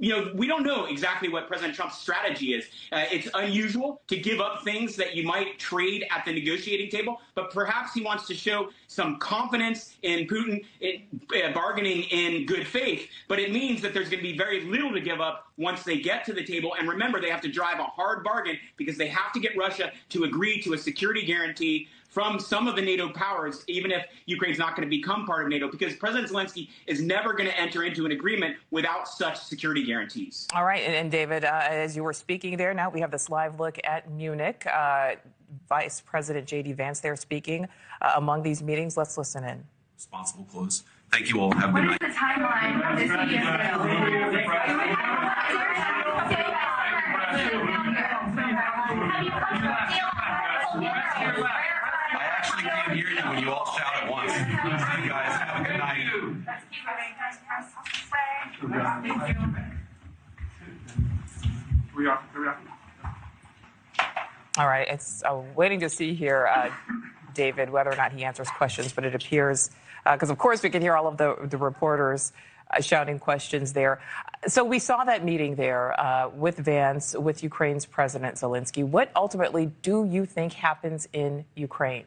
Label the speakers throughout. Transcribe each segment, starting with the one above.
Speaker 1: we don't know exactly what President Trump's strategy is. It's unusual to give up things that you might trade at the negotiating table, but perhaps he wants to show some confidence in Putin bargaining in good faith. But it means that there's going to be very little to give up once they get to the table. And remember, they have to drive a hard bargain because they have to get Russia to agree to a security guarantee from some of the NATO powers, even if Ukraine's not going to become part of NATO, because President Zelensky is never going to enter into an agreement without such security guarantees.
Speaker 2: All right. And David, as you were speaking there, now we have this live look at Munich. Vice President J.D. Vance there speaking among these meetings. Let's listen in.
Speaker 3: Responsible close. Thank you all. Have a good night.
Speaker 4: What is the timeline of this
Speaker 3: I actually can't hear you when you all shout at once. You guys have a good night.
Speaker 2: All right. It's waiting to see here, David, whether or not he answers questions, but it appears, because of course we can hear all of the reporters shouting questions there. So we saw that meeting there with Vance, with Ukraine's President Zelensky. What ultimately do you think happens in Ukraine?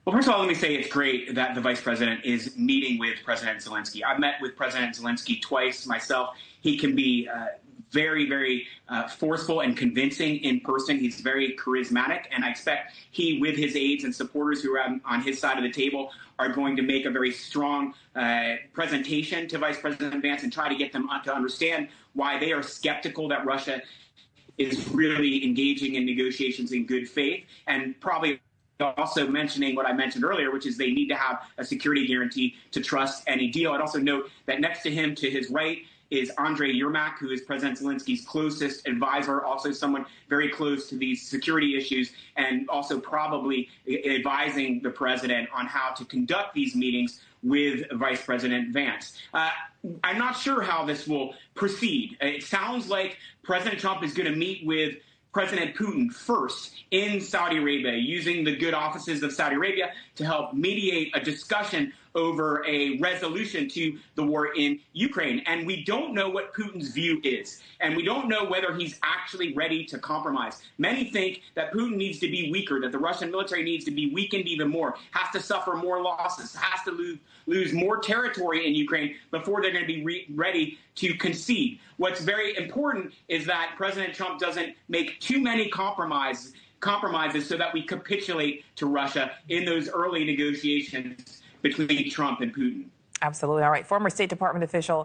Speaker 1: Well, first of all, let me say it's great that the vice president is meeting with President Zelensky. I've met with President Zelensky twice myself. He can be very, very forceful and convincing in person. He's very charismatic, and I expect he, with his aides and supporters who are on his side of the table, are going to make a very strong presentation to Vice President Vance and try to get them to understand why they are skeptical that Russia is really engaging in negotiations in good faith, and probably also mentioning what I mentioned earlier, which is they need to have a security guarantee to trust any deal. I'd also note that next to him, to his right, is Andrei Yermak, who is President Zelensky's closest advisor, also someone very close to these security issues, and also probably advising the president on how to conduct these meetings with Vice President Vance. I'm not sure how this will proceed. It sounds like President Trump is going to meet with President Putin first in Saudi Arabia, using the good offices of Saudi Arabia to help mediate a discussion over a resolution to the war in Ukraine. And we don't know what Putin's view is, and we don't know whether he's actually ready to compromise. Many think that Putin needs to be weaker, that the Russian military needs to be weakened even more, has to suffer more losses, has to lose more territory in Ukraine before they're going to be ready to concede. What's very important is that President Trump doesn't make too many compromises so that we capitulate to Russia in those early negotiations between Trump and Putin.
Speaker 2: Absolutely. All right. Former State Department official